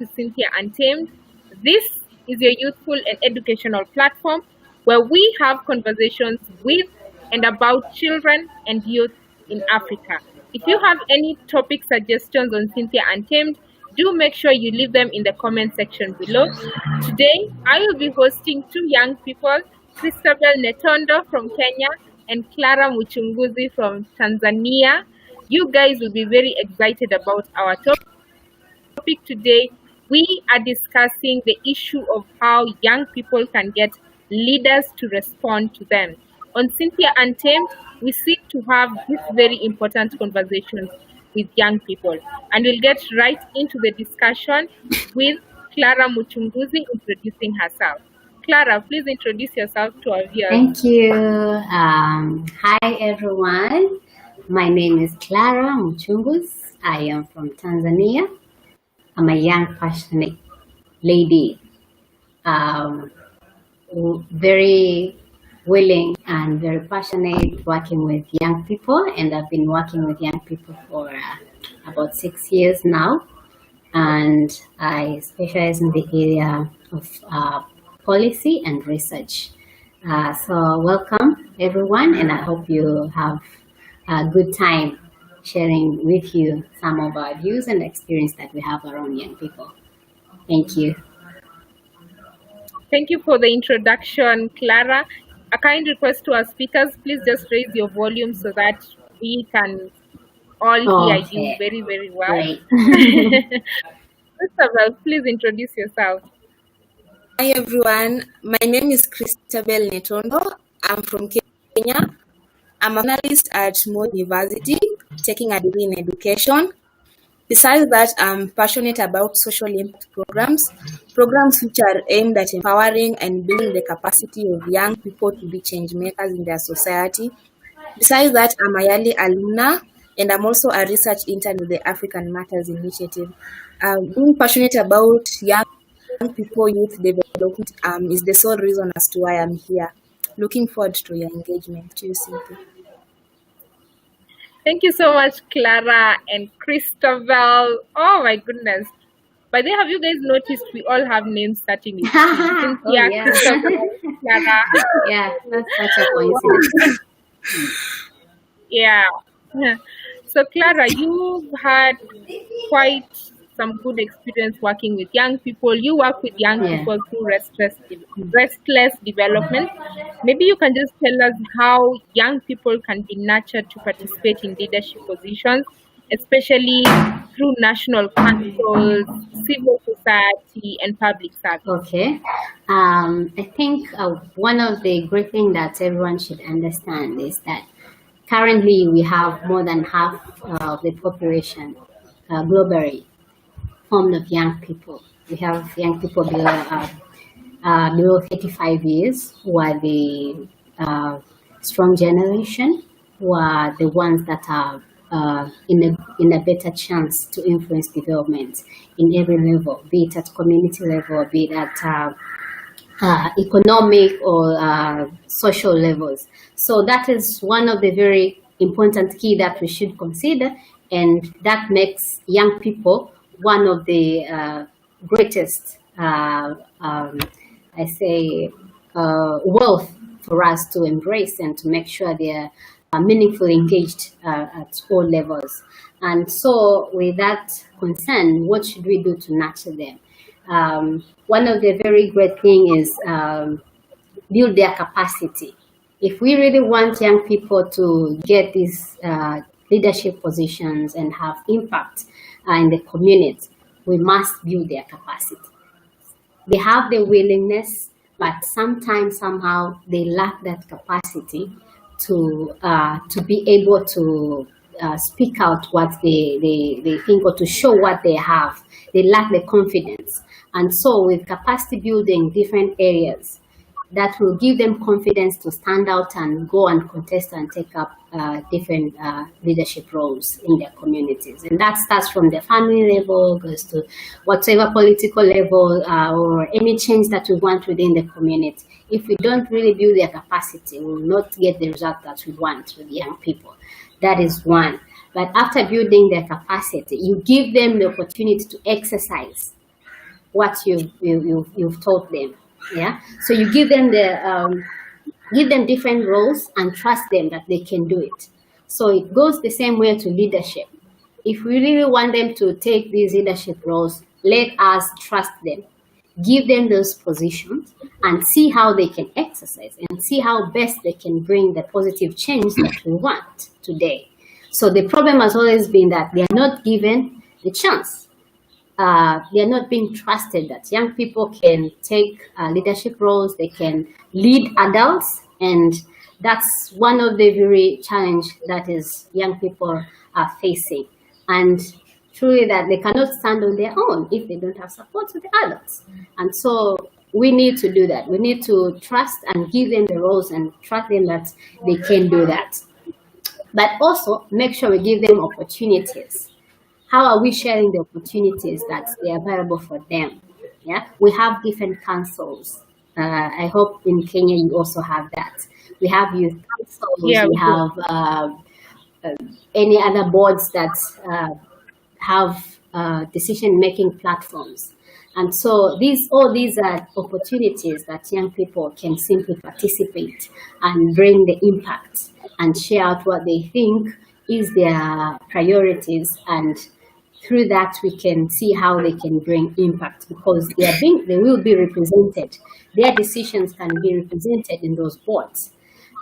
to Cynthia Untamed. This is your youthful and educational platform where we have conversations with and about children and youth in Africa. If you have any topic suggestions on Cynthia Untamed, do make sure you leave them in the comment section below. Today, I will be hosting two young people, Christabel Netondo from Kenya and Clara Muchunguzi from Tanzania. You guys will be very excited about our topic today. We are discussing the issue of how young people can get leaders to respond to them. On Cynthia Untamed, we seek to have these very important conversations with young people. And we'll get right into the discussion with Clara Muchunguzi introducing herself. Clara, please introduce yourself to our viewers. Thank you. Hi, everyone. My name is Clara Muchunguzi. I am from Tanzania. I'm a young, passionate lady, very willing and very passionate working with young people. And I've been working with young people for about 6 years now. And I specialize in the area of policy and research. So welcome, everyone, and I hope you have a good time sharing with you some of our views and experience that we have around young people. Thank you. Thank you for the introduction, Clara. A kind request to our speakers, please just raise your volume so that we can all hear you very, very well. Great. Christabel, please introduce yourself. Hi everyone, my name is Christabel Netondo. I'm from Kenya. I'm an analyst at Moi University, taking a degree in education. Besides that, I'm passionate about social impact programs which are aimed at empowering and building the capacity of young people to be change makers in their society. Besides that, I'm a yearly alumna, and I'm also a research intern with the African Matters Initiative. Being passionate about young people, youth development is the sole reason as to why I'm here. Looking forward to your engagement. To you, Cynthia. Thank you so much, Clara and Christabel. Oh my goodness. By the way, have you guys noticed we all have names starting with Cynthia, yeah. Christabel, Clara? Yeah, that's such a coincidence. Yeah. So Clara, you've had quite some good experience working with young people. You work with young people through Restless development. Maybe you can just tell us how young people can be nurtured to participate in leadership positions, especially through national councils, civil society, and public service. Okay. I think one of the great things that everyone should understand is that currently we have more than half of the population globally formed of young people. We have young people below 35 years who are the strong generation, who are the ones that are in a better chance to influence development in every level, be it at community level, be it at economic or social levels. So that is one of the very important key that we should consider, and that makes young people one of the greatest, wealth for us to embrace and to make sure they are meaningfully engaged at all levels. And so with that concern, what should we do to nurture them? One of the very great things is build their capacity. If we really want young people to get these leadership positions and have impact in the community, we must build their capacity. They have the willingness, but sometimes, somehow, they lack that capacity to be able to speak out what they think or to show what they have. They lack the confidence. And so with capacity building different areas, that will give them confidence to stand out and go and contest and take up different leadership roles in their communities. And that starts from the family level, goes to whatever political level or any change that we want within the community. If we don't really build their capacity, we will not get the result that we want with young people. That is one. But after building their capacity, you give them the opportunity to exercise what you've taught them. Yeah. So you give them different roles and trust them that they can do it. So it goes the same way to leadership. If we really want them to take these leadership roles, let us trust them, give them those positions, and see how they can exercise and see how best they can bring the positive change that we want today. So the problem has always been that they are not given the chance. They are not being trusted that young people can take leadership roles, they can lead adults, and that's one of the very challenge that is young people are facing. And truly that they cannot stand on their own if they don't have support of the adults. And so we need to do that. We need to trust and give them the roles and trust them that they can do that. But also make sure we give them opportunities. How are we sharing the opportunities that they are available for them? Yeah, we have different councils. I hope in Kenya you also have that. We have youth councils. Yeah, we have any other boards that have decision-making platforms. And so all these are opportunities that young people can simply participate and bring the impact and share out what they think is their priorities, and through that we can see how they can bring impact, because they will be represented. Their decisions can be represented in those boards,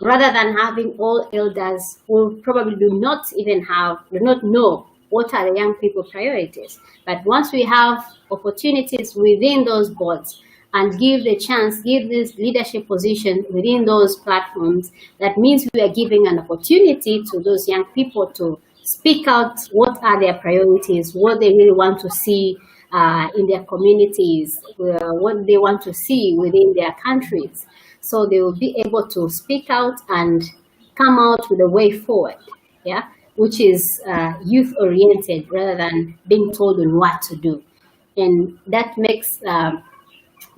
rather than having all elders who probably do not know what are the young people priorities. But once we have opportunities within those boards and give this leadership position within those platforms, that means we are giving an opportunity to those young people to speak out what are their priorities, what they really want to see in their communities, what they want to see within their countries. So they will be able to speak out and come out with a way forward, yeah, which is youth-oriented rather than being told on what to do. And that makes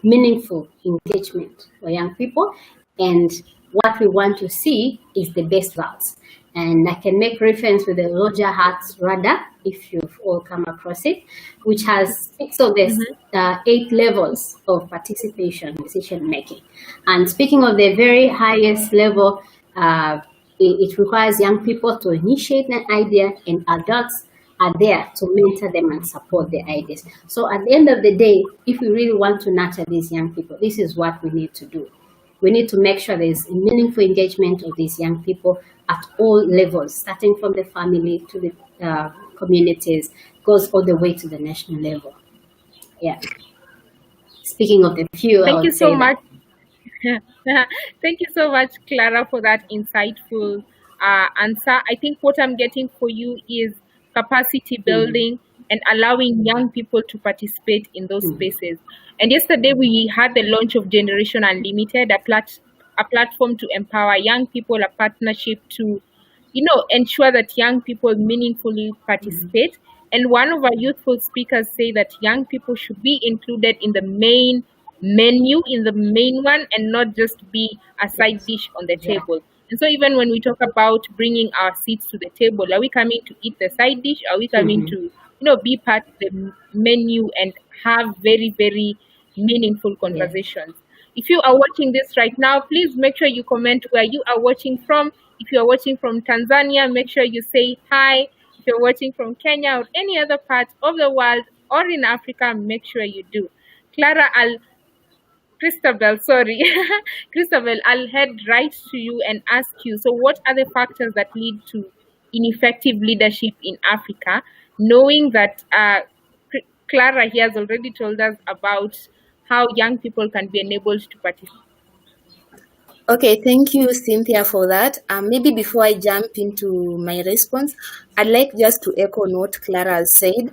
meaningful engagement for young people. And what we want to see is the best routes. And I can make reference with the Roger Hart's radar, if you've all come across it, which has, so there's 8 levels of participation, decision making. And speaking of the very highest level, it requires young people to initiate an idea, and adults are there to mentor them and support their ideas. So at the end of the day, if we really want to nurture these young people, this is what we need to do. We need to make sure there's a meaningful engagement of these young people at all levels, starting from the family to the communities, goes all the way to the national level. Yeah. Speaking of the few, thank you so much. Thank you so much, Clara, for that insightful answer. I think what I'm getting for you is capacity building and allowing young people to participate in those spaces. And yesterday we had the launch of Generation Unlimited, a platform to empower young people, a partnership to, ensure that young people meaningfully participate. And one of our youthful speakers say that young people should be included in the main menu, in the main one, and not just be a side dish on the table. And so even when we talk about bringing our seats to the table, are we coming to eat the side dish? Are we coming to, be part of the menu and have very, very meaningful conversations? If you are watching this right now, please make sure you comment where you are watching from. If you are watching from Tanzania, make sure you say hi. If you're watching from Kenya or any other part of the world or in Africa, make sure you do. Christabel, I'll head right to you and ask you, so what are the factors that lead to ineffective leadership in Africa, knowing that Clara here has already told us about how young people can be enabled to participate? Okay, thank you, Cynthia, for that. Maybe before I jump into my response, I'd like just to echo what Clara has said.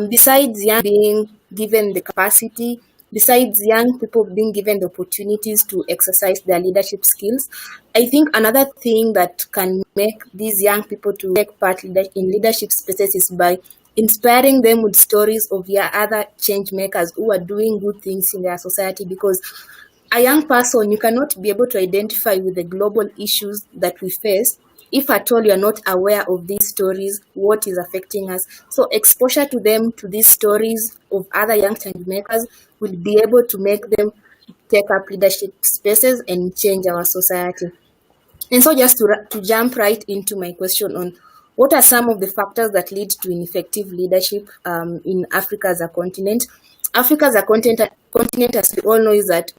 Besides young being given the capacity, besides young people being given the opportunities to exercise their leadership skills, I think another thing that can make these young people to take part in leadership spaces is by inspiring them with stories of other change makers who are doing good things in their society. Because a young person, you cannot be able to identify with the global issues that we face if at all you're not aware of these stories, what is affecting us. So exposure to them, to these stories of other young change makers, will be able to make them take up leadership spaces and change our society. And so just to jump right into my question on what are some of the factors that lead to ineffective leadership in Africa as a continent. Africa as a continent, as we all know, is that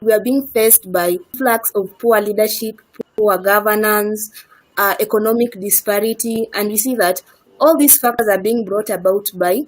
we are being faced by influx of poor leadership, poor governance, economic disparity, and we see that all these factors are being brought about by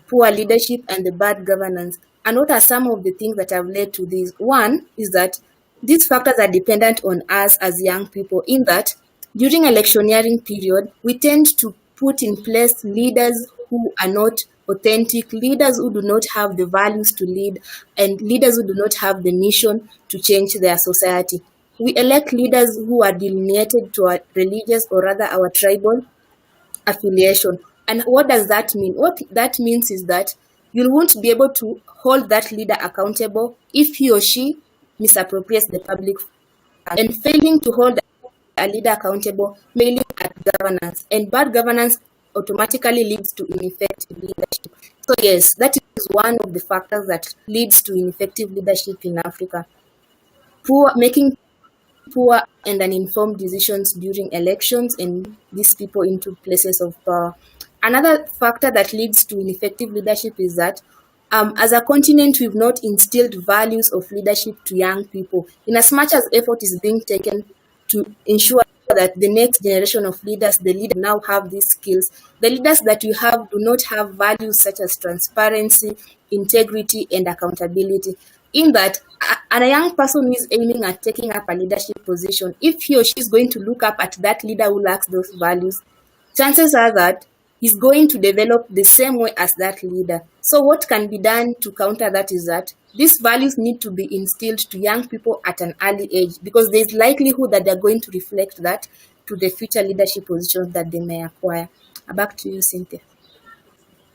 poor leadership and the bad governance. And what are some of the things that have led to this? One is that these factors are dependent on us as young people, in that during electioneering period, we tend to put in place leaders who are not authentic, leaders who do not have the values to lead, and leaders who do not have the mission to change their society. We elect leaders who are delineated to our religious or rather our tribal affiliation. And what does that mean? What that means is that you won't be able to hold that leader accountable if he or she misappropriates the public fund. And failing to hold a leader accountable may look at governance, and bad governance automatically leads to ineffective leadership. So yes, that is one of the factors that leads to ineffective leadership in Africa. Making poor and uninformed decisions during elections and these people into places of power. Another factor that leads to ineffective leadership is that as a continent, we've not instilled values of leadership to young people. In as much as effort is being taken to ensure that the next generation of leaders, the leaders now have these skills, the leaders that you have do not have values such as transparency, integrity, and accountability. In that, a young person who is aiming at taking up a leadership position, if he or she is going to look up at that leader who lacks those values, chances are that he's going to develop the same way as that leader. So what can be done to counter that is that these values need to be instilled to young people at an early age, because there's likelihood that they're going to reflect that to the future leadership positions that they may acquire. Back to you, Cynthia.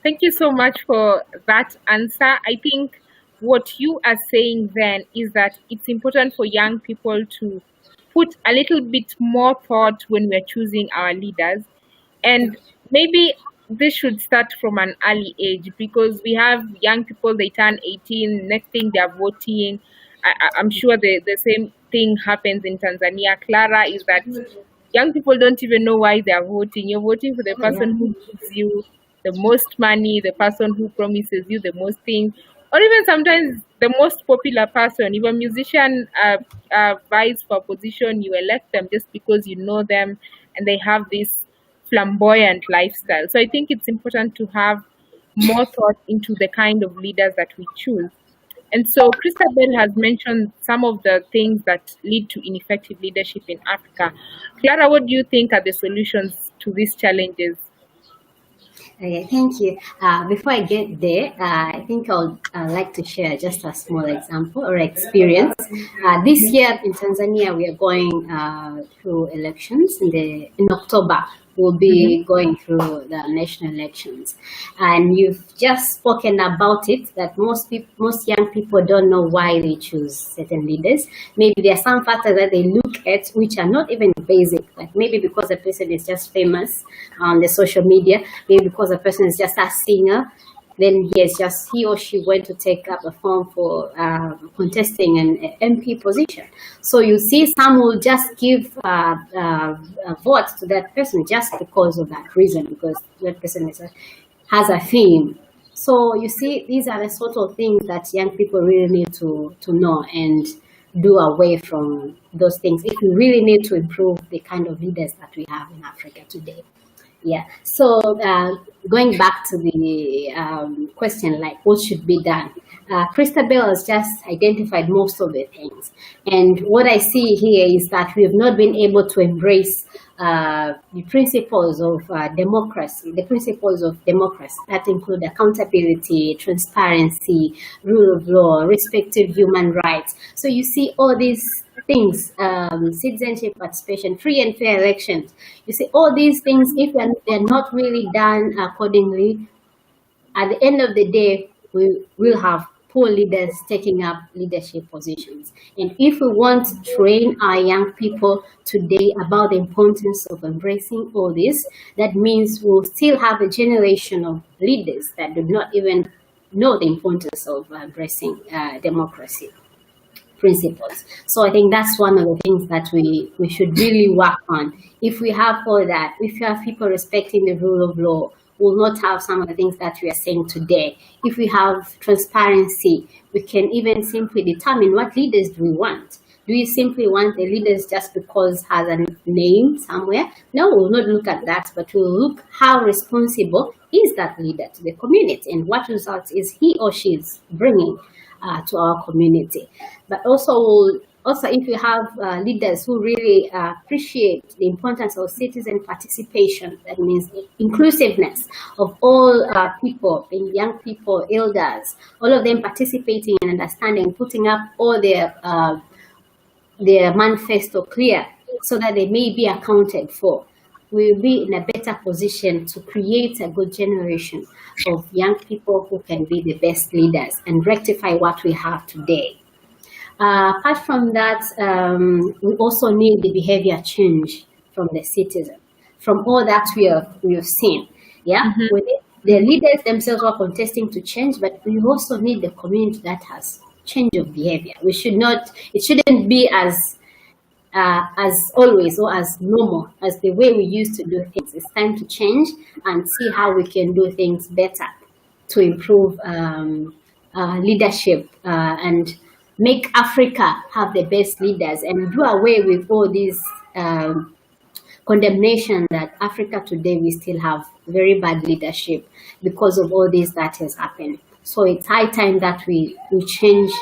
Thank you so much for that answer. I think what you are saying then is that it's important for young people to put a little bit more thought when we're choosing our leaders. And maybe this should start from an early age, because we have young people, they turn 18, next thing they're voting. I'm sure the same thing happens in Tanzania. Clara, is that young people don't even know why they're voting. You're voting for the person who gives you the most money, the person who promises you the most things, or even sometimes the most popular person. If a musician vies for a position, you elect them just because you know them and they have this flamboyant lifestyle. So I think it's important to have more thought into the kind of leaders that we choose. And so Christabel has mentioned some of the things that lead to ineffective leadership in Africa. Clara, what do you think are the solutions to these challenges? Okay, thank you. Before I get there, I think I'd like to share just a small example or experience. This year in Tanzania, we are going through elections. In October, we'll be going through the national elections. And you've just spoken about it, that most young people don't know why they choose certain leaders. Maybe there are some factors that they look at which are not even basic, like maybe because a person is just famous on the social media, maybe because a person is just a singer, then he or she went to take up a form for contesting an MP position. So you see, some will just give a vote to that person just because of that reason, because that person has a fame. So you see, these are the sort of things that young people really need to know and do away from those things if we really need to improve the kind of leaders that we have in Africa today. Yeah. So going back to the question, like what should be done? Christabel has just identified most of the things. And what I see here is that we have not been able to embrace the principles of democracy, that include accountability, transparency, rule of law, respect to human rights. So you see all these things, citizenship participation, free and fair elections. You see all these things, if they're not really done accordingly, at the end of the day, we will have poor leaders taking up leadership positions. And if we want to train our young people today about the importance of embracing all this, that means we'll still have a generation of leaders that do not even know the importance of embracing democracy principles. So I think that's one of the things that we should really work on. If we have all that, if you have people respecting the rule of law, we'll not have some of the things that we are saying today. If we have transparency, we can even simply determine what leaders do we want. Do we simply want the leaders just because has a name somewhere? No, we'll not look at that, but we'll look how responsible is that leader to the community and what results is he or she is bringing to our community. But also if you have leaders who really appreciate the importance of citizen participation, that means inclusiveness of all people, being young people, elders, all of them participating and understanding, putting up all their manifesto clear so that they may be accounted for, we will be in a better position to create a good generation of young people who can be the best leaders and rectify what we have today. Apart from that, we also need the behavior change from the citizen, from all that we have seen. Yeah, the leaders themselves are contesting to change, but we also need the community that has change of behavior. It shouldn't be as always or as normal as the way we used to do things. It's time to change and see how we can do things better to improve leadership and make Africa have the best leaders and do away with all these condemnation that Africa today we still have very bad leadership because of all this that has happened. So it's high time that we change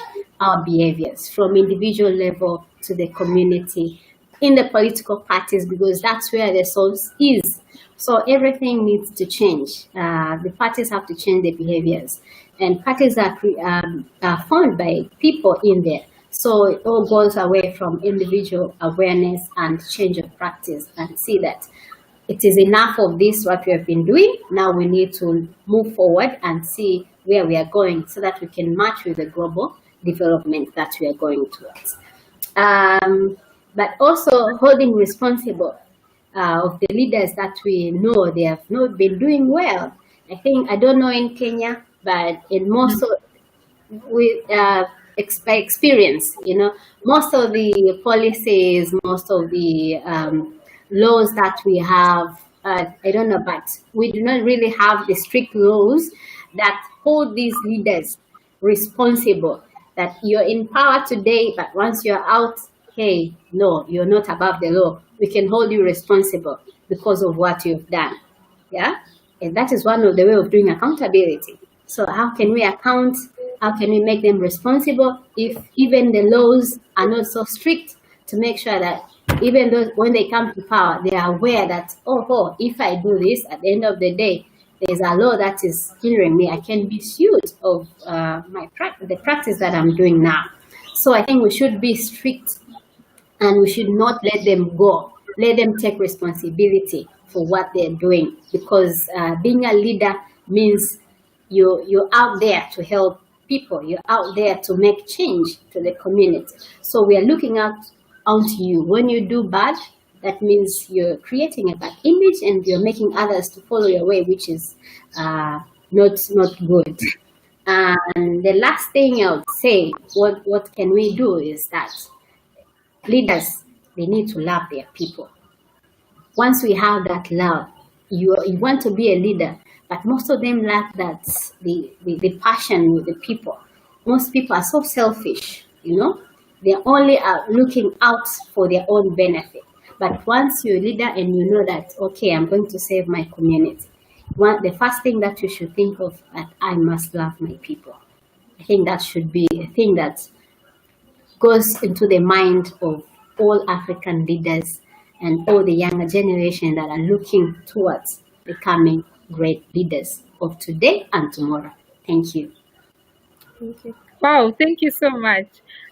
our behaviors from individual level to the community, in the political parties, because that's where the source is. So everything needs to change. The parties have to change their behaviors, and parties are formed by people in there. So it all goes away from individual awareness and change of practice, and see that it is enough of this what we have been doing. Now we need to move forward and see where we are going so that we can match with the global development that we are going towards. But also holding responsible of the leaders that we know they have not been doing well. I don't know in Kenya, but in most of experience, most of the policies, most of the laws that we have, I don't know, but we do not really have the strict laws that hold these leaders responsible, that you're in power today, but once you're out, hey, no, you're not above the law. We can hold you responsible because of what you've done. Yeah? And that is one of the way of doing accountability. So how can we account? How can we make them responsible if even the laws are not so strict to make sure that even though when they come to power, they are aware that, if I do this, at the end of the day, there's a law that is hindering me. I can be sued of the practice that I'm doing now. So I think we should be strict and we should not let them go. Let them take responsibility for what they're doing, because being a leader means you're out there to help people. You're out there to make change to the community. So we are looking out onto you. When you do bad, that means you're creating a bad image and you're making others to follow your way, which is not good. And the last thing I would say, what can we do is that leaders, they need to love their people. Once we have that love, you want to be a leader, but most of them lack that the passion with the people. Most people are so selfish, They're only looking out for their own benefit. But once you're a leader and you know that, okay, I'm going to save my community, the first thing that you should think of, that I must love my people. I think that should be a thing that goes into the mind of all African leaders and all the younger generation that are looking towards becoming great leaders of today and tomorrow. Thank you. Thank you. Wow, thank you so much.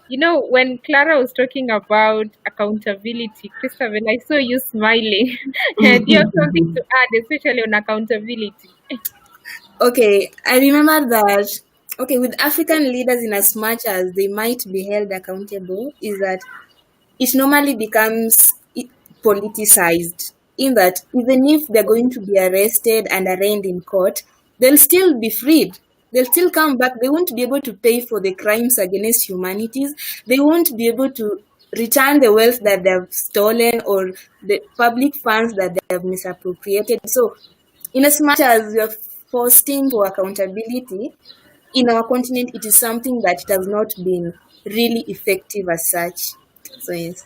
When Clara was talking about accountability, Christabel, I saw you smiling. Do you have something to add, especially on accountability? Okay, I remember that Okay, with African leaders, in as much as they might be held accountable, is that it normally becomes politicized, in that even if they're going to be arrested and arraigned in court, they'll still be freed. They'll still come back. They won't be able to pay for the crimes against humanities. They won't be able to return the wealth that they've stolen or the public funds that they have misappropriated. So, in as much as we are forcing for accountability, in our continent, it is something that has not been really effective as such. So, yes.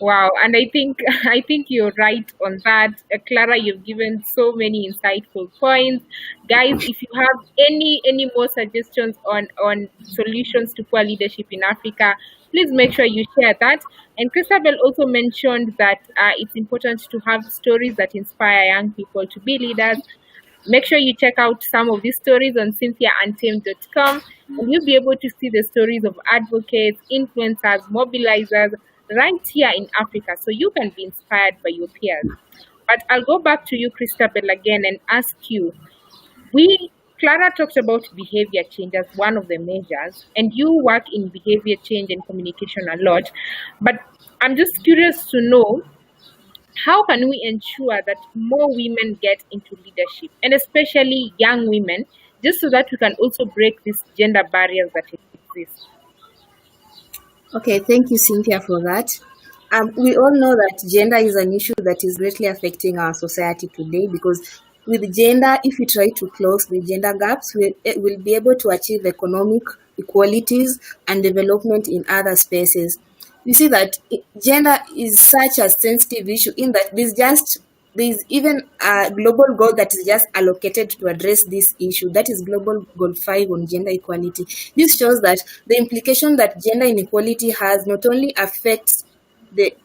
Wow, and I think I think you're right on that. Clara, you've given so many insightful points. Guys, if you have any more suggestions on solutions to poor leadership in Africa, please make sure you share that. And Christabel also mentioned that it's important to have stories that inspire young people to be leaders. Make sure you check out some of these stories on CynthiaUNTAMED.com, and you'll be able to see the stories of advocates, influencers, mobilizers right here in Africa, so you can be inspired by your peers. But I'll go back to you, Christabel, again and ask you. Clara talked about behavior change as one of the measures, and you work in behavior change and communication a lot. But I'm just curious to know, how can we ensure that more women get into leadership, and especially young women, just so that we can also break these gender barriers that exist? Okay, thank you, Cynthia, for that. We all know that gender is an issue that is greatly affecting our society today, because with gender, if we try to close the gender gaps, we'll be able to achieve economic equalities and development in other spaces. You see that gender is such a sensitive issue, in that there's even a global goal that is just allocated to address this issue. That is Global Goal 5 on gender equality. This shows that the implication that gender inequality has not only affects the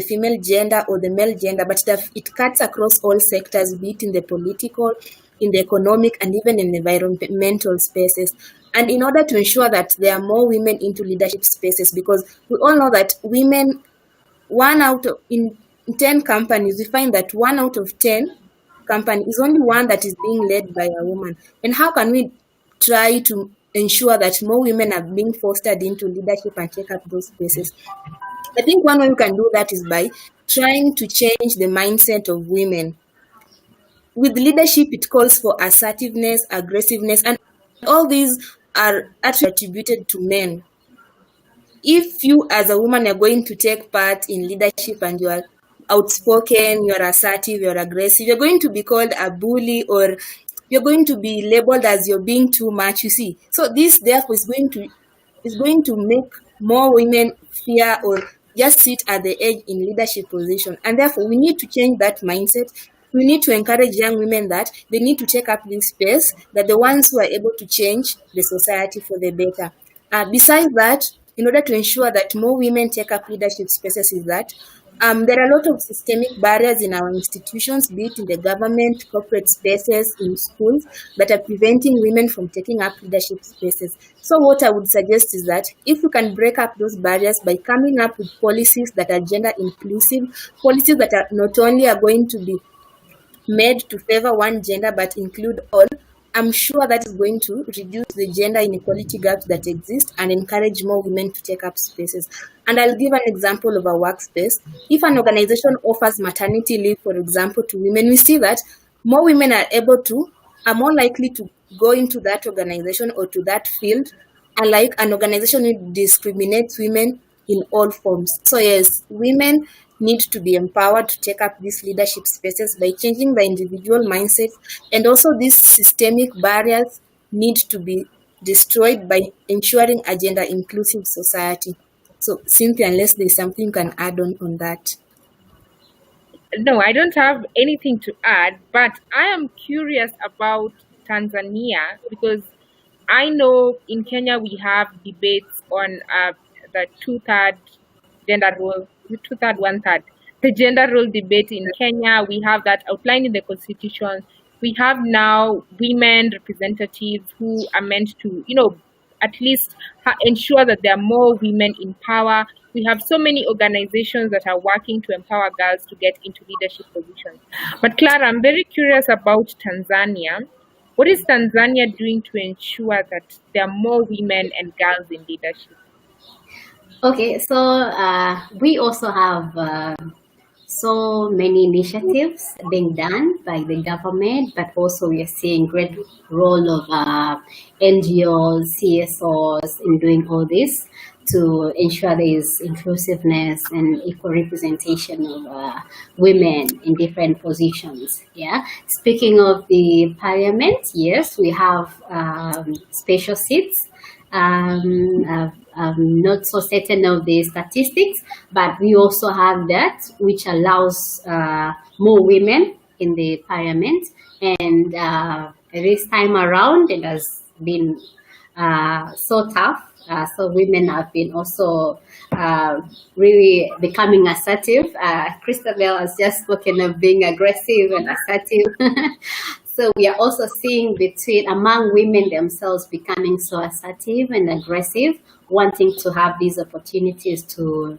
female gender or the male gender, but it cuts across all sectors, be it in the political, in the economic, and even in environmental spaces. And in order to ensure that there are more women into leadership spaces, because we all know that women, in 10 companies, we find that 1 out of 10 companies is only one that is being led by a woman. And how can we try to ensure that more women are being fostered into leadership and take up those spaces? I think one way we can do that is by trying to change the mindset of women. With leadership, it calls for assertiveness, aggressiveness, and all these are attributed to men. If you as a woman are going to take part in leadership and you are outspoken, you're assertive, you're aggressive, you're going to be called a bully, or you're going to be labeled as you're being too much, you see. So this therefore is going to make more women fear or just sit at the edge in leadership position. And therefore we need to change that mindset. We need to encourage young women that they need to take up this space, that the ones who are able to change the society for the better. Besides that, in order to ensure that more women take up leadership spaces, is that there are a lot of systemic barriers in our institutions, be it in the government, corporate spaces, in schools, that are preventing women from taking up leadership spaces. So what I would suggest is that if we can break up those barriers by coming up with policies that are gender inclusive, policies that are not only are going to be made to favor one gender but include all, I'm sure that is going to reduce the gender inequality gaps that exist and encourage more women to take up spaces. And I'll give an example of a workspace. If an organization offers maternity leave, for example, to women, we see that more women are more likely to go into that organization or to that field, unlike an organization that discriminates women in all forms. So yes, women need to be empowered to take up these leadership spaces by changing the individual mindset, and also these systemic barriers need to be destroyed by ensuring a gender inclusive society. So Cynthia, unless there's something you can add on that. No, I don't have anything to add, but I am curious about Tanzania, because I know in Kenya we have debates on the two-third gender role, two-third, one-third. The gender role debate in Kenya, we have that outlined in the constitution. We have now women representatives who are meant to, at least ensure that there are more women in power. We have so many organizations that are working to empower girls to get into leadership positions. But Clara, I'm very curious about Tanzania. What is Tanzania doing to ensure that there are more women and girls in leadership? Okay, so we also have so many initiatives being done by the government, but also we are seeing great role of NGOs, CSOs in doing all this to ensure there is inclusiveness and equal representation of women in different positions. Yeah. Speaking of the parliament, yes, we have special seats. I'm not so certain of the statistics, but we also have that, which allows more women in the parliament. And this time around, it has been so tough. So women have been also really becoming assertive. Christabel has just spoken of being aggressive and assertive. So we are also seeing among women themselves becoming so assertive and aggressive, wanting to have these opportunities to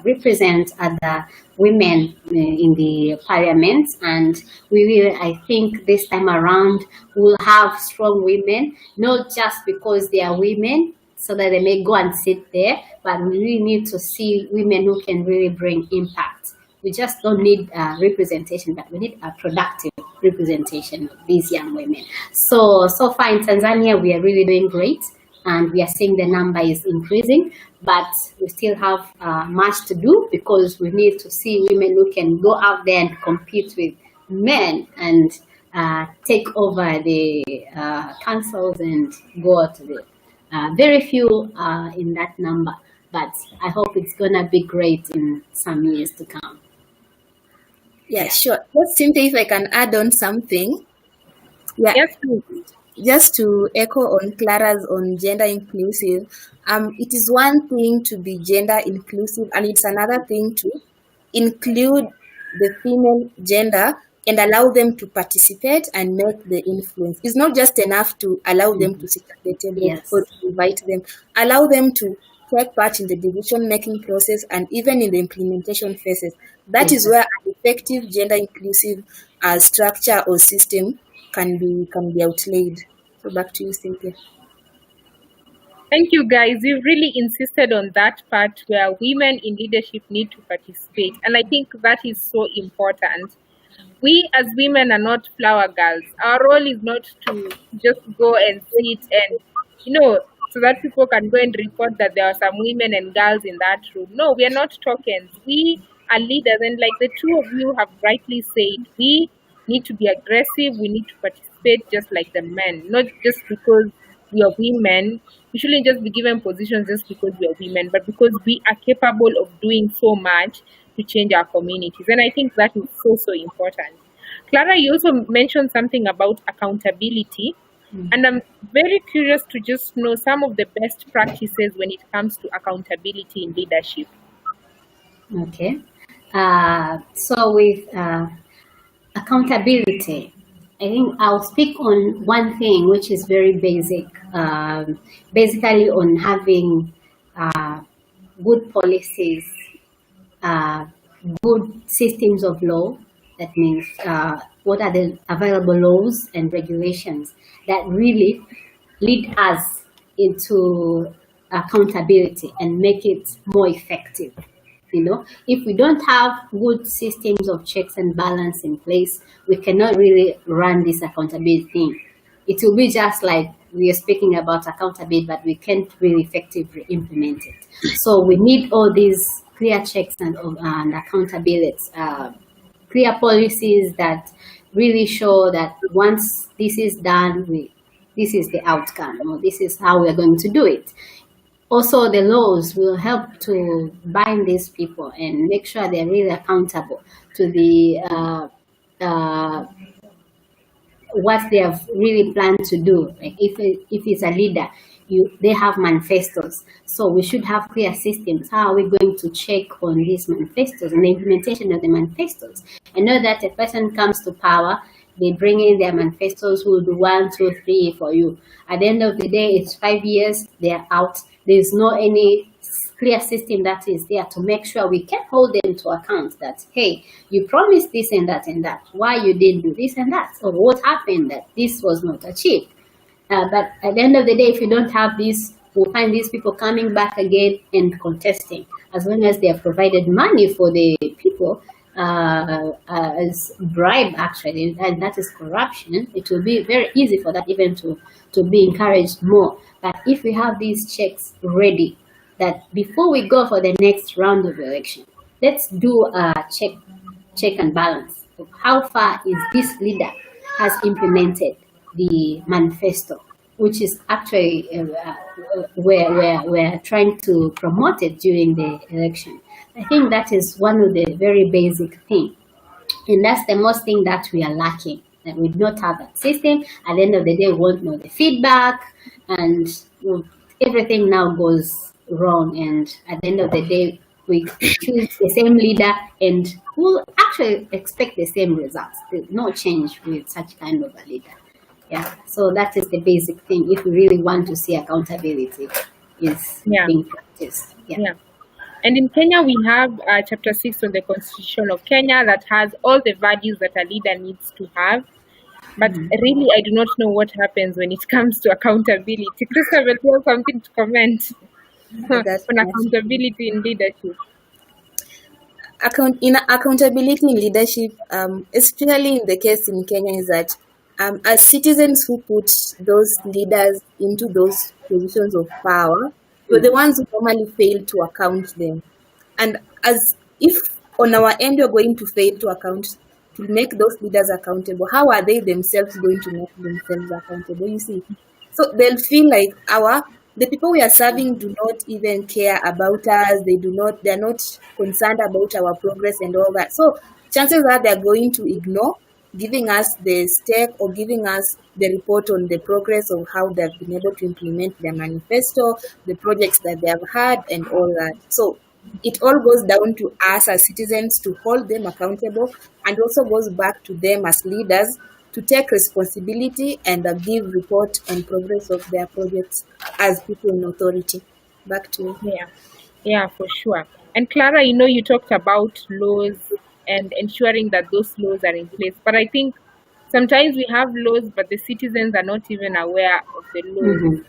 represent other women in the parliament. And we will, I think this time around, we'll have strong women, not just because they are women, so that they may go and sit there, but we really need to see women who can really bring impact. We just don't need representation, but we need a productive representation of these young women. So far in Tanzania, we are really doing great, and we are seeing the number is increasing, but we still have much to do, because we need to see women who can go out there and compete with men and take over the councils and go to the very few in that number. But I hope it's gonna be great in some years to come. Yeah, sure. Just simply if I can add on something. Yeah. Yes. Just to echo on Clara's on gender inclusive, it is one thing to be gender inclusive, and it's another thing to include the female gender and allow them to participate and make the influence. It's not just enough to allow them to sit at the table Yes. or to invite them. Allow them to take part in the decision-making process and even in the implementation phases. That is where an effective gender-inclusive structure or system can be outlaid. So back to you, Cynthia. Thank you, guys. You really insisted on that part where women in leadership need to participate. And I think that is so important. We as women are not flower girls. Our role is not to just go and sit and, so that people can go and report that there are some women and girls in that room. No, we are not tokens. We are leaders. And like the two of you have rightly said, we need to be aggressive. We need to participate just like the men, not just because we are women. We shouldn't just be given positions just because we are women, but because we are capable of doing so much to change our communities. And I think that is so important. Clara, you also mentioned something about accountability. And I'm very curious to just know some of the best practices when it comes to accountability in leadership. Okay. So with accountability, I think I'll speak on one thing which is very basic, basically on having good policies, good systems of law. That means what are the available laws and regulations that really lead us into accountability and make it more effective. If we don't have good systems of checks and balance in place, we cannot really run this accountability thing. It will be just like we are speaking about accountability, but we can't really effectively implement it. So we need all these clear checks and accountability, clear policies that really show that once this is done, this is the outcome, or this is how we're going to do it. Also, the laws will help to bind these people and make sure they're really accountable to the what they have really planned to do. Like if it's a leader, they have manifestos. So we should have clear systems. How are we going to check on these manifestos and the implementation of the manifestos? And know that a person comes to power They bring in their manifestos who will do 1, 2, 3 for you. At the end of the day, it's 5 years, they're out. There's no any clear system that is there to make sure we can hold them to account that, hey, you promised this and that and that. Why you didn't do this and that? Or what happened that this was not achieved? But at the end of the day, if you don't have this, we'll find these people coming back again and contesting. As long as they have provided money for the people as bribe, actually, and that is corruption, it will be very easy for that even to be encouraged more. But if we have these checks ready, that before we go for the next round of election, let's do a check and balance of how far is this leader has implemented the manifesto, which is actually where we're trying to promote it during the election. I think that is one of the very basic things. And that's the most thing that we are lacking, that we do not have that system. At the end of the day, we won't know the feedback, and everything now goes wrong. And at the end of the day, we choose the same leader and we'll actually expect the same results. There's no change with such kind of a leader. Yeah, so that is the basic thing. If we really want to see accountability, is being practiced. Yeah. And in Kenya, we have Chapter 6 of the Constitution of Kenya that has all the values that a leader needs to have. But really, I do not know what happens when it comes to accountability. Christabel, do you have something to comment on accountability in leadership? Accountability in leadership, especially in the case in Kenya, is that as citizens who put those leaders into those positions of power, we're the ones who normally fail to account them. And as if on our end we're going to fail to make those leaders accountable, how are they themselves going to make themselves accountable? You see, so they'll feel like the people we are serving do not even care about us. They're not concerned about our progress and all that. So chances are they're going to ignore giving us the stake or giving us the report on the progress of how they've been able to implement their manifesto, the projects that they have had, and all that. So it all goes down to us as citizens to hold them accountable, and also goes back to them as leaders to take responsibility and give report on progress of their projects as people in authority. Back to you. Yeah, for sure. And Clara, you talked about laws and ensuring that those laws are in place. But I think sometimes we have laws, but the citizens are not even aware of the laws.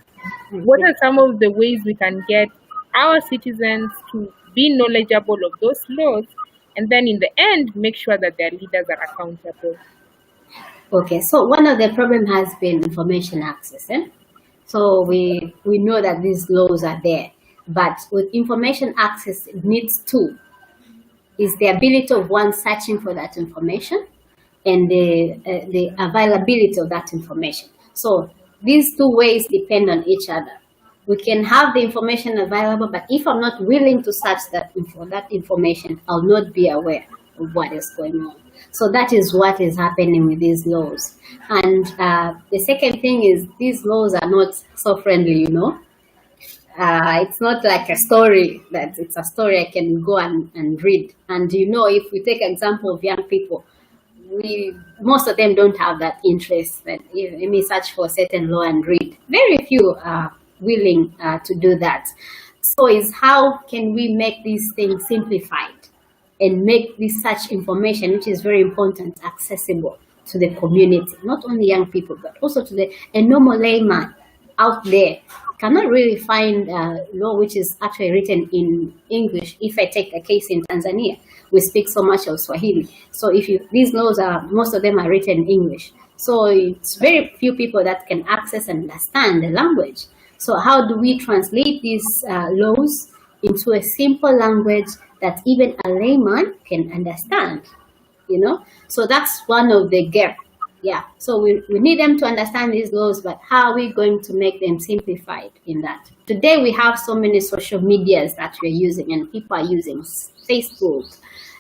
What are some of the ways we can get our citizens to be knowledgeable of those laws, and then in the end, make sure that their leaders are accountable? Okay, so one of the problems has been information access. So we know that these laws are there, but with information access, it needs two. Is the ability of one searching for that information and the availability of that information. So these two ways depend on each other. We can have the information available, but if I'm not willing to search that information, I'll not be aware of what is going on. So that is what is happening with these laws. And the second thing is these laws are not so friendly, It's not like a story that it's a story I can go and read. And if we take example of young people, most of them don't have that interest that let me search for a certain law and read. Very few are willing to do that. So is how can we make these things simplified and make this such information, which is very important, accessible to the community, not only young people, but also to a normal layman out there cannot really find law which is actually written in English. If I take a case in Tanzania, we speak so much of Swahili. So these laws most of them are written in English. So it's very few people that can access and understand the language. So how do we translate these laws into a simple language that even a layman can understand? So that's one of the gaps. Yeah, so we need them to understand these laws, but how are we going to make them simplified in that? Today we have so many social medias that we're using, and people are using Facebook,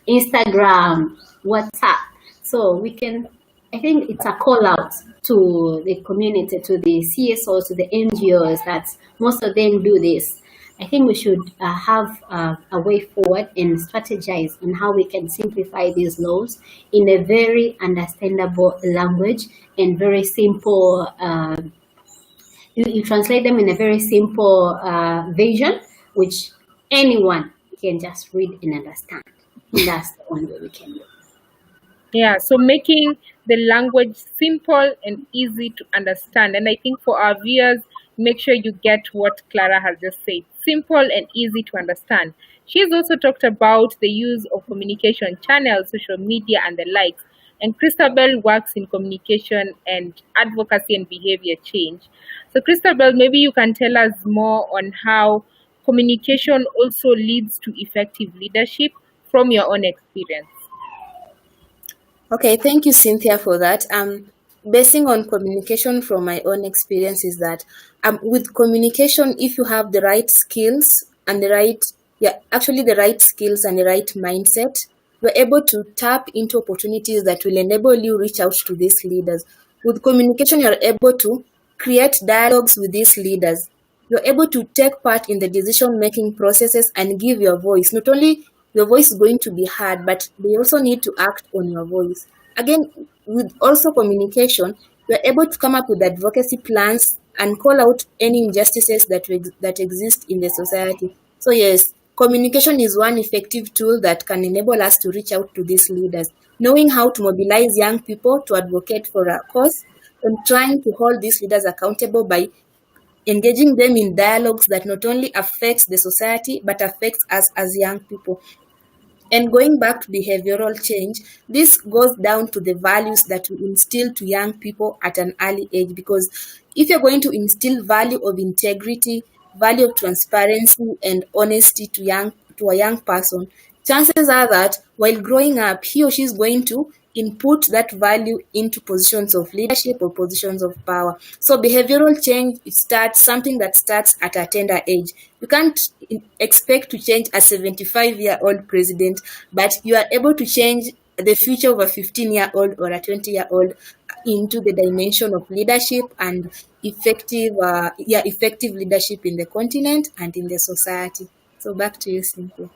Instagram, WhatsApp. So I think it's a call out to the community, to the CSOs, to the NGOs, that most of them do this. I think we should have a way forward and strategize on how we can simplify these laws in a very understandable language and very simple. You translate them in a very simple version, which anyone can just read and understand. And that's the only way we can do. Yeah, so making the language simple and easy to understand. And I think for our viewers, make sure you get what Clara has just said. Simple and easy to understand. She's also talked about the use of communication channels, social media, and the likes. And Christabel works in communication and advocacy and behavior change. So Christabel, maybe you can tell us more on how communication also leads to effective leadership from your own experience. Okay, thank you, Cynthia, for that. Basing on communication from my own experience is that with communication, if you have the right skills and the right skills and the right mindset, you're able to tap into opportunities that will enable you reach out to these leaders. With communication, you're able to create dialogues with these leaders. You're able to take part in the decision-making processes and give your voice. Not only your voice is going to be heard, but they also need to act on your voice. Again, with also communication, you're able to come up with advocacy plans and call out any injustices that exist in the society. So yes, communication is one effective tool that can enable us to reach out to these leaders. Knowing how to mobilize young people to advocate for a cause and trying to hold these leaders accountable by engaging them in dialogues that not only affects the society, but affects us as young people. And going back to behavioral change, this goes down to the values that we instill to young people at an early age. Because if you're going to instill value of integrity, value of transparency and honesty to a young person, chances are that while growing up, he or she is going to input that value into positions of leadership or positions of power. So behavioral change something that starts at a tender age. You can't expect to change a 75-year-old president, but you are able to change the future of a 15-year-old or a 20-year-old into the dimension of leadership and effective leadership in the continent and in the society. So back to you, Cynthia.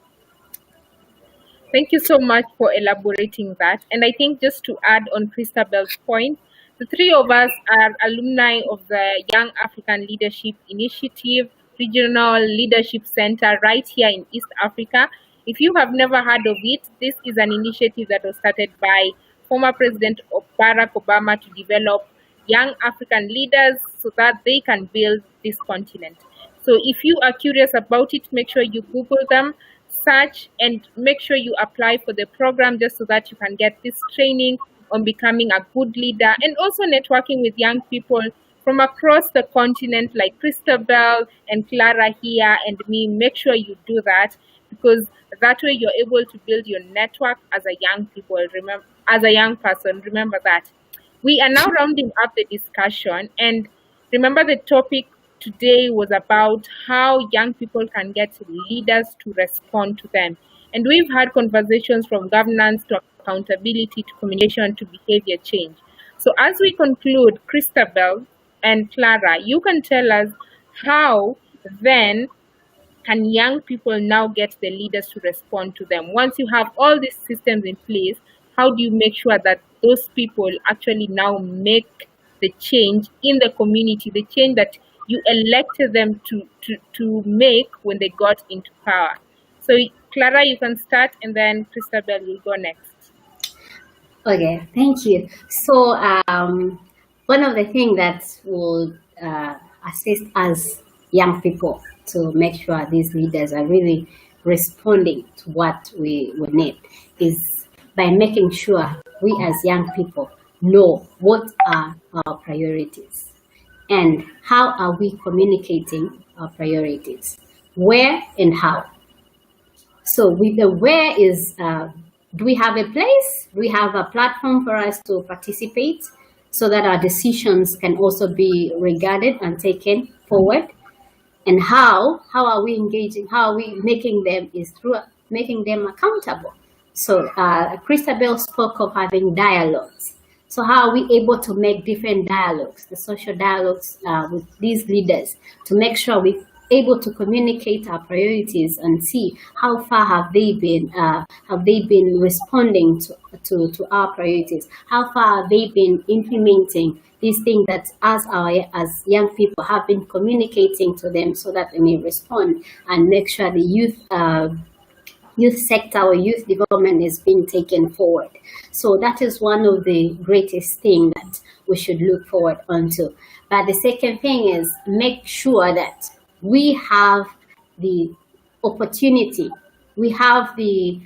Thank you so much for elaborating that. And I think just to add on Christabel's point, the three of us are alumni of the Young African Leadership Initiative Regional Leadership Center right here in East Africa. If you have never heard of it, this is an initiative that was started by former President Barack Obama to develop young African leaders so that they can build this continent. So if you are curious about it, make sure you Google them, search, and make sure you apply for the program just so that you can get this training on becoming a good leader and also networking with young people from across the continent like Christabel and Clara here and me. Make sure you do that because that way you're able to build your network as a young person. Remember that. We are now rounding up the discussion, and remember the topic today was about how young people can get leaders to respond to them. And we've had conversations from governance to accountability to communication to behavior change. So as we conclude, Christabel and Clara, you can tell us how then can young people now get the leaders to respond to them? Once you have all these systems in place, how do you make sure that those people actually now make the change in the community, the change that you elected them to make when they got into power? So Clara, you can start, and then Christabel will go next. Okay, thank you. So one of the things that will assist us young people to make sure these leaders are really responding to what we need is by making sure we as young people know what are our priorities and how are we communicating our priorities, where and how. So with the where is, do we have a place? Do we have a platform for us to participate so that our decisions can also be regarded and taken forward? And how are we engaging? How are we making them is through making them accountable. So Christabel spoke of having dialogues. So how are we able to make different dialogues, the social dialogues with these leaders to make sure we able to communicate our priorities and see how far have they been responding to our priorities, how far have they been implementing these things that as young people have been communicating to them, so that they may respond and make sure the youth sector or youth development is being taken forward. So that is one of the greatest things that we should look forward onto. But the second thing is make sure that we have the opportunity, we have the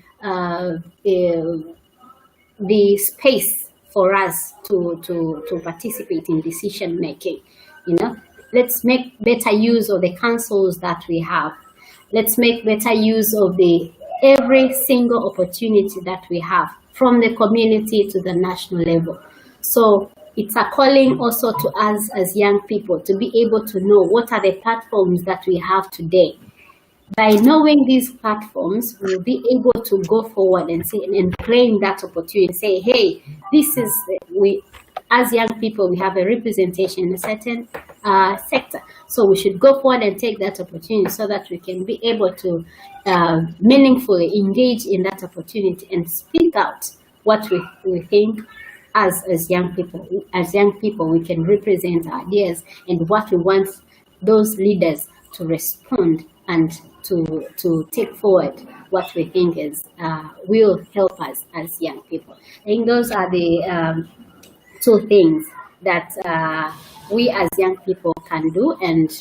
space for us to participate in decision making. Let's make better use of the councils that we have. Let's make better use of every single opportunity that we have, from the community to the national level. So it's a calling also to us as young people to be able to know what are the platforms that we have today. By knowing these platforms, we'll be able to go forward and say and claim that opportunity. Say, hey, as young people, we have a representation in a certain sector. So we should go forward and take that opportunity so that we can be able to meaningfully engage in that opportunity and speak out what we think as young people. As young people, we can represent ideas and what we want those leaders to respond and to take forward what we think will help us as young people. I think those are the two things that we as young people can do, and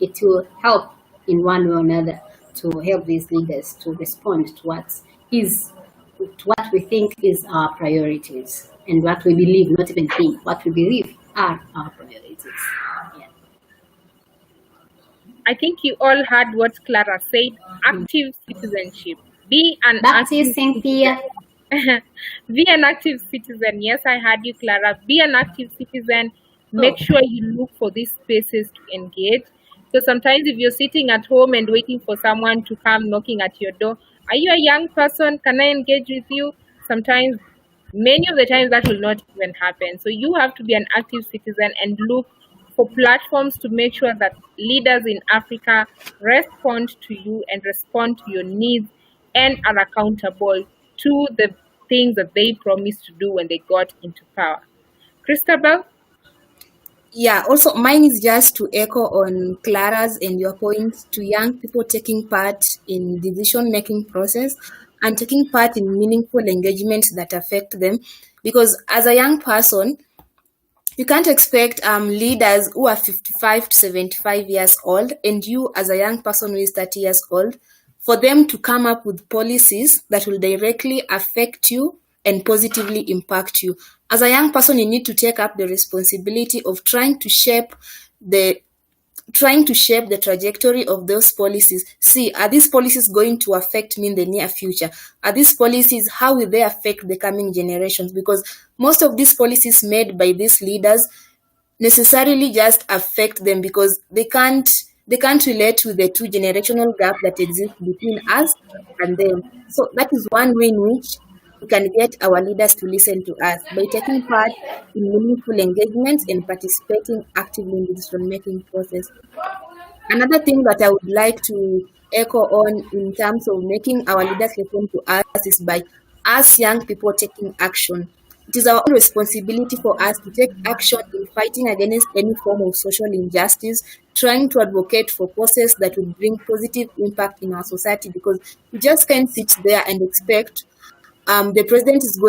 it will help in one way or another to help these leaders to respond to what we think is our priorities, and what we believe, not even think, what we believe are our priorities. Yeah. I think you all heard what Clara said. Active citizenship. Be an Back to you, Cynthia. Be an active citizen. Yes, I heard you, Clara. Be an active citizen. Make sure you look for these spaces to engage. So sometimes if you're sitting at home and waiting for someone to come knocking at your door, are you a young person? Can I engage with you? Sometimes, many of the times, that will not even happen. So you have to be an active citizen and look for platforms to make sure that leaders in Africa respond to you and respond to your needs and are accountable to the things that they promised to do when they got into power. Christabel? Yeah, also mine is just to echo on Clara's and your point to young people taking part in decision-making process and taking part in meaningful engagements that affect them. Because as a young person, you can't expect leaders who are 55 to 75 years old, and you as a young person who is 30 years old, for them to come up with policies that will directly affect you and positively impact you. As a young person, you need to take up the responsibility of trying to shape the trajectory of those policies. See, are these policies going to affect me in the near future? Are these policies, how will they affect the coming generations? Because most of these policies made by these leaders necessarily just affect them, because they can't relate to the two generational gap that exists between us and them. So that is one way in which we can get our leaders to listen to us, by taking part in meaningful engagements and participating actively in the decision-making process. Another thing that I would like to echo on in terms of making our leaders listen to us is by us young people taking action. It is our own responsibility for us to take action in fighting against any form of social injustice, trying to advocate for causes that will bring positive impact in our society, because we just can't sit there and expect the president is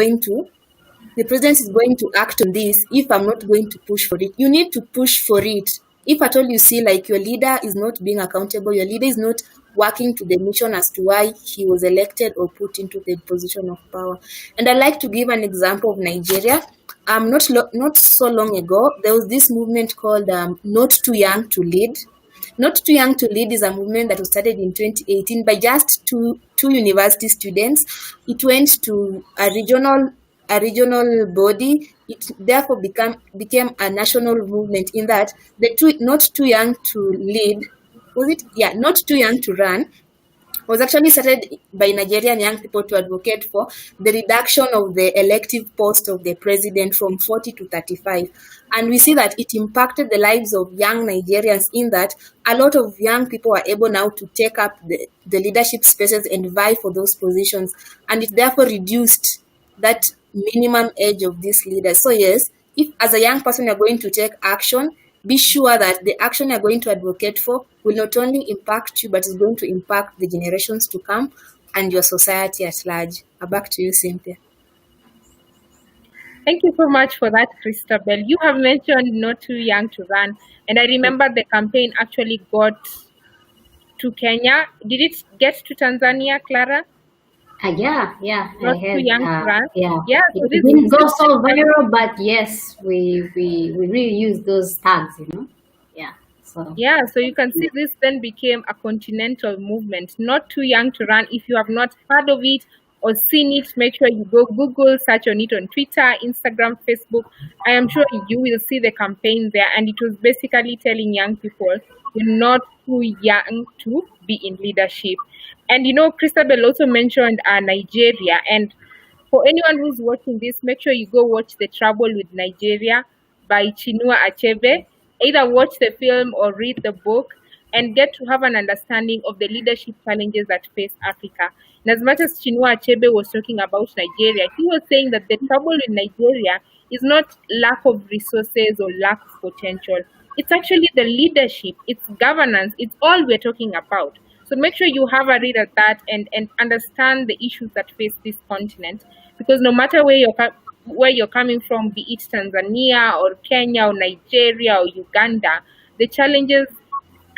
going to act on this if I'm not going to push for it. You need to push for it. If at all you see like your leader is not being accountable, your leader is not working to the mission as to why he was elected or put into the position of power. And I'd like to give an example of Nigeria. Not so long ago, there was this movement called Not Too Young to Lead. Not Too Young to Lead is a movement that was started in 2018 by just two university students. It went to a regional body. It therefore became a national movement, in that Not Too Young to Lead, was it? Yeah, Not Too Young to Run was actually started by Nigerian young people to advocate for the reduction of the elective post of the president from 40 to 35. And we see that it impacted the lives of young Nigerians in that a lot of young people are able now to take up the leadership spaces and vie for those positions. And it therefore reduced that minimum age of these leaders. So yes, if as a young person you're going to take action, be sure that the action you're going to advocate for will not only impact you, but is going to impact the generations to come and your society at large. Back to you, Cynthia. Thank you so much for that, Christabel. You have mentioned Not Too Young to Run, and I remember the campaign actually got to Kenya. Did it get to Tanzania, Clara? Yeah, Not I Too heard. Young to Run. Yeah, So it this didn't go so viral, but yes, we really use those tags, Yeah. So you can see this then became a continental movement. Not Too Young to Run. If you have not heard of it or seen it, make sure you go Google, search on it on Twitter, Instagram, Facebook. I am sure you will see the campaign there. And it was basically telling young people, you're not too young to be in leadership. And Christabel also mentioned Nigeria. And for anyone who's watching this, make sure you go watch The Trouble with Nigeria by Chinua Achebe. Either watch the film or read the book and get to have an understanding of the leadership challenges that face Africa. And as much as Chinua Achebe was talking about Nigeria, he was saying that the trouble in Nigeria is not lack of resources or lack of potential. It's actually the leadership, it's governance, it's all we're talking about. So make sure you have a read at that and understand the issues that face this continent, because no matter where you're coming from, be it Tanzania or Kenya or Nigeria or Uganda, the challenges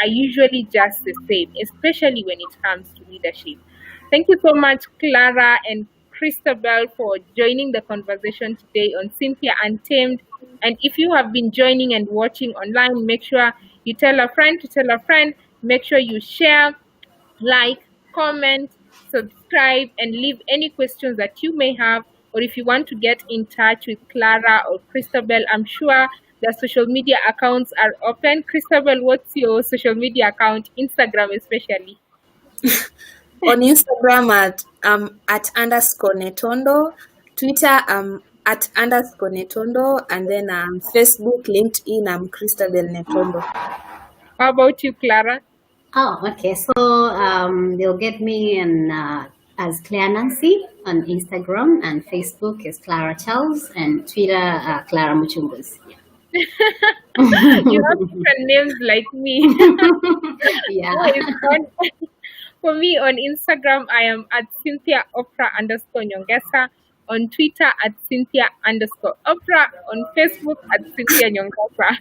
are usually just the same, especially when it comes to leadership. Thank you so much, Clara and Christabel, for joining the conversation today on Cynthia Untamed. And if you have been joining and watching online, make sure you tell a friend to tell a friend. Make sure you share, like, comment, subscribe, and leave any questions that you may have. Or if you want to get in touch with Clara or Christabel, I'm sure their social media accounts are open. Christabel, what's your social media account, Instagram especially? On Instagram at @_Netondo, Twitter at @_Netondo, and then Facebook, LinkedIn, I'm Christabel Netondo. How about you, Clara? Oh, okay. So they'll get me as Claire Nancy on Instagram, and Facebook is Clara Charles, and Twitter Clara Muchunguzi. You have different names like me. Yeah. For me on Instagram, I am at CynthiaOprah_Nyongesa. On Twitter at Cynthia_Oprah. On Facebook at Cynthia Nyongesa.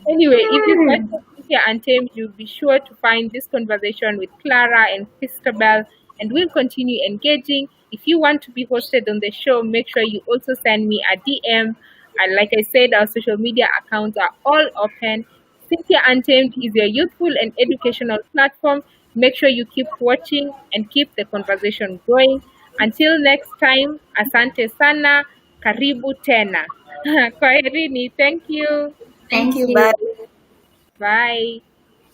Anyway, if you search for Cynthia Untamed, you'll be sure to find this conversation with Clara and Christabel, and we'll continue engaging. If you want to be hosted on the show, make sure you also send me a DM. And like I said, our social media accounts are all open. Cynthia Untamed is your youthful and educational platform. Make sure you keep watching and keep the conversation going. Until next time, asante sana, karibu tena. Kwaherini, thank you. Thank you. Bye. Bye.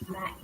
Bye.